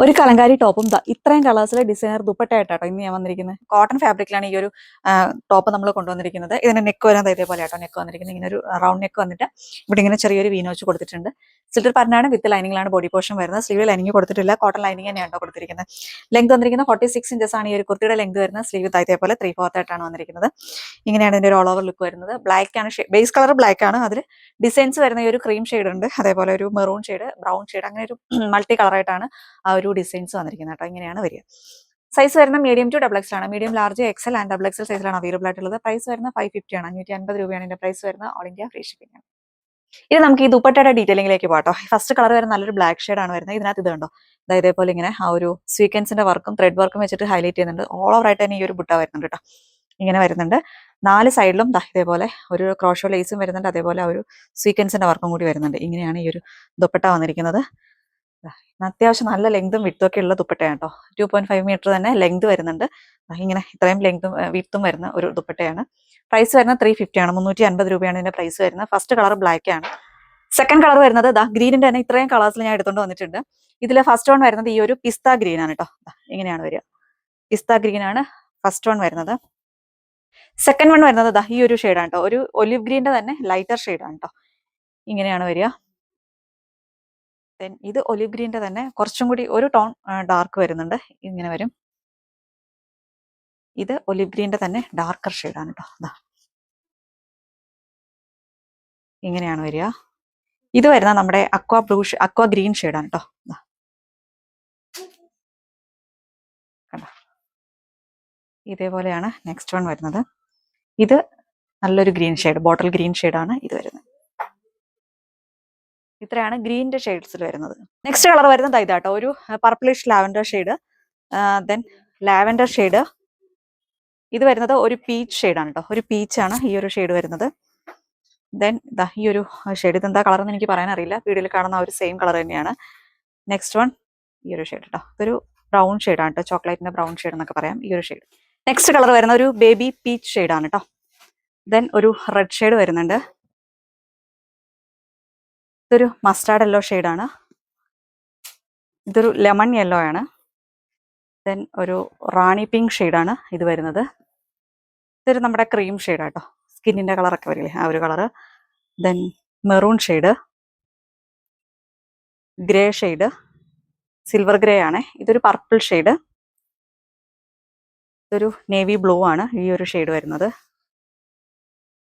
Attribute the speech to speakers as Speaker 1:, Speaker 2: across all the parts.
Speaker 1: ഒരു കലങ്കാരി ടോപ്പും ഇത്രയും കളേഴ്സിലെ ഡിസൈനർ ദുപ്പട്ടയായിട്ടോ ഇന്ന് ഞാൻ വന്നിരിക്കുന്നത്. കോട്ടൺ ഫാബ്രിക്കിലാണ് ഈ ഒരു ടോപ്പ് നമ്മൾ കൊണ്ടുവന്നിരിക്കുന്നത്. ഇതിന്റെ നെക്ക് വരുന്നത് ഇതേപോലെ ആട്ടോ നെക്ക് വന്നിരിക്കുന്നത്. ഇങ്ങനെ ഒരു റൗണ്ട് നെക്ക് വന്നിട്ട് ഇവിടെ ഇങ്ങനെ ചെറിയൊരു വീനോച്ച് കൊടുത്തിട്ടുണ്ട്. സിൽവർ പാറ്റേണാണ്, വിത്ത് ലൈനിങ്ങിലാണ് ബോഡി പോർഷൻ വരുന്നത്. സ്ലീവ് ലൈനിങ് കൊടുത്തിട്ടില്ല, കോട്ടൺ ലൈനിങ് തന്നെയാണ് കൊടുത്തിരിക്കുന്നത്. ലെങ്ത് വന്നിരിക്കുന്നത് 46 ഇഞ്ചസ് ആണ് ഈ ഒരു കുർത്തിയുടെ ലെങ്ത് വരുന്നത്. സ്ലീവ് ഇതേപോലെ 3/4 ആയിട്ടാണ് വന്നിരിക്കുന്നത്. ഇങ്ങനെയാണ് ഇതിന്റെ ഒരു ഓൾ ഓവർ ലുക്ക് വരുന്നത്. ബ്ലാക്ക് ആണ്, ബേസ് കളർ ബ്ലാക്ക് ആണ്. അതിൽ ഡിസൈൻസ് വരുന്ന ഈ ഒരു ക്രീം ഷെയ്ഡ് ഉണ്ട്, അതേപോലെ ഒരു മെറൂൺ ഷെയ്ഡ്, ബ്രൗൺ ഷെയ്ഡ്, അങ്ങനെ ഒരു മൾട്ടി കളറായിട്ടാണ് ആ ഒരു ഡിസൈൻസ് വന്നിരിക്കുന്നത് കേട്ടോ. ഇങ്ങനെയാണ് വരിക. സൈസ് വരുന്ന മീഡിയം ടു ഡബിൾ എക്സ് ആണ്. Medium, large, XL and double XL സൈസിലാണ് അവൈലബിൾ ആയിട്ടുള്ളത്. പ്രൈസ് വരുന്ന 550 ആണ്. 550 രൂപയാണ് ഇതിന്റെ പ്രൈസ് വരുന്നത്. ഓൾ ഇന്ത്യ ഫ്രീ ഷിപ്പിംഗ് ആണ്. ഇത് നമുക്ക് ഈ ദുപ്പട്ടയുടെ ഡീറ്റെയിലിംഗിലേക്ക് പോകാട്ടോ. ഫസ്റ്റ് കളർ വരുന്ന നല്ലൊരു ബ്ലാക്ക് ഷെയ്ഡ് ആണ് വരുന്നത്. ഇതിനകത്ത് ഇത് കണ്ടോ, അതായത് ഇതേപോലെ ഇങ്ങനെ ആ ഒരു സ്വീക്വൻസിന്റെ വർക്കും ത്രെഡ് വർക്കും വെച്ചിട്ട് ഹൈലൈറ്റ് ചെയ്യുന്നുണ്ട്. ഓൾ ഓവർ ആയിട്ട് തന്നെ ഈ ഒരു ബുട്ട വരുന്നുണ്ട് കേട്ടോ. ഇങ്ങനെ വരുന്നുണ്ട്. 4 സൈഡിലും ഇതേപോലെ ഒരു ക്രോഷോ ലേസും വരുന്നുണ്ട്, അതേപോലെ ഒരു സ്വീക്വൻസിന്റെ വർക്കും കൂടി വരുന്നുണ്ട്. ഇങ്ങനെയാണ് ഈ ഒരു ദുപ്പട്ട വന്നിരിക്കുന്നത്. അത്യാവശ്യം നല്ല ലെങ്തും വിട്ടും ഒക്കെ ഉള്ള ദുപ്പട്ടയാണ് കേട്ടോ. 2.5 മീറ്റർ തന്നെ ലെങ്ത് വരുന്നുണ്ട്. ഇങ്ങനെ ഇത്രയും ലെങ്തും വിട്ടും വരുന്ന ഒരു ദുപ്പട്ടയാണ്. പ്രൈസ് വരുന്നത് 350 ആണ്. 350 രൂപയാണ് ഇതിന്റെ പ്രൈസ് വരുന്നത്. ഫസ്റ്റ് കളർ ബ്ലാക്ക് ആണ്. സെക്കൻഡ് കളർ വരുന്നത് ഗ്രീനിന്റെ തന്നെ ഇത്രയും കളേഴ്സിൽ ഞാൻ എടുത്തുകൊണ്ട് വന്നിട്ടുണ്ട്. ഇതിൽ ഫസ്റ്റ് വൺ വരുന്നത് ഈ ഒരു പിസ്ത ഗ്രീൻ ആണ് കേട്ടോ. ഇങ്ങനെയാണ് വരിക. പിസ്ത ഗ്രീൻ ആണ് ഫസ്റ്റ് വൺ വരുന്നത്. സെക്കൻഡ് വൺ വരുന്നത് ഈ ഒരു ഷെയ്ഡാണ് കേട്ടോ. ഒരു ഒലിവ് ഗ്രീന്റെ തന്നെ ലൈറ്റർ ഷെയ്ഡാണ് കേട്ടോ. ഇങ്ങനെയാണ് വരിക. ഇത് ഒലിവ് ഗ്രീന്റെ തന്നെ കുറച്ചും കൂടി ഒരു ടോൺ ഡാർക്ക് വരുന്നുണ്ട്. ഇങ്ങനെ വരും. ഇത് ഒലിവ് ഗ്രീന്റെ തന്നെ ഡാർക്കർ ഷെയ്ഡാണ് കേട്ടോ. ഇങ്ങനെയാണ് വരിക. ഇത് വരുന്ന നമ്മുടെ അക്വാ ഗ്രീൻ ഷെയ്ഡാണ് കേട്ടോ. കണ്ടോ, ഇതേപോലെയാണ് നെക്സ്റ്റ് വൺ വരുന്നത്. ഇത് നല്ലൊരു ഗ്രീൻ ഷെയ്ഡ്, ബോട്ടിൽ ഗ്രീൻ ഷെയ്ഡാണ് ഇത് വരുന്നത്. ഇത്രയാണ് ഗ്രീനിന്റെ ഷെയ്ഡ്സിൽ വരുന്നത്. നെക്സ്റ്റ് കളർ വരുന്നത് ഇതാട്ടോ, ഒരു purplish lavender shade, then lavender shade. ഇത് വരുന്നത് ഒരു പീച്ച് ഷെയ്ഡാണ് കേട്ടോ. ഒരു പീച്ചാണ് ഈ ഒരു ഷെയ്ഡ് വരുന്നത്. ദെൻ ഈ ഒരു ഷെയ്ഡ്, ഇതെന്താ കളർ എന്ന് എനിക്ക് പറയാൻ അറിയില്ല. വീഡിയോയിൽ കാണുന്ന ആ ഒരു സെയിം കളർ തന്നെയാണ്. നെക്സ്റ്റ് വൺ ഈ ഒരു ഷെയ്ഡ് കേട്ടോ. ഇതൊരു ബ്രൗൺ ഷെയ്ഡാണ് കേട്ടോ. ചോക്ലേറ്റിന്റെ ബ്രൗൺ ഷെയ്ഡ് എന്നൊക്കെ പറയാം ഈ ഒരു ഷെയ്ഡ്. നെക്സ്റ്റ് കളർ വരുന്ന ഒരു ബേബി പീച്ച് ഷെയ്ഡാണ് കേട്ടോ. ദെൻ ഒരു റെഡ് ഷെയ്ഡ് വരുന്നുണ്ട്. ഇതൊരു മസ്റ്റാർഡ് യെല്ലോ ഷെയ്ഡാണ്. ഇതൊരു ലെമൺ യെല്ലോ ആണ്. ദെൻ ഒരു റാണി പിങ്ക് ഷെയ്ഡാണ് ഇത് വരുന്നത്. ഇതൊരു നമ്മുടെ ക്രീം ഷെയ്ഡാട്ടോ. സ്കിന്നിന്റെ കളറൊക്കെ വരില്ലേ, ആ ഒരു colour. Then maroon shade, grey shade, silver grey ആണ്. ഇതൊരു പർപ്പിൾ ഷെയ്ഡ്. ഇതൊരു നേവി ബ്ലൂ ആണ് ഈ ഒരു ഷെയ്ഡ് വരുന്നത്.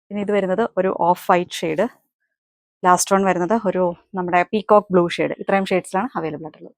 Speaker 1: പിന്നെ ഇത് വരുന്നത് ഒരു of white shade. Last one വരുന്നത് ഒരു നമ്മുടെ പീകോക്ക് ബ്ലൂ ഷെയ്ഡ്. ഇത്രയും ഷെയ്ഡ്സിലാണ് അവൈലബിൾ ആയിട്ടുള്ളത്.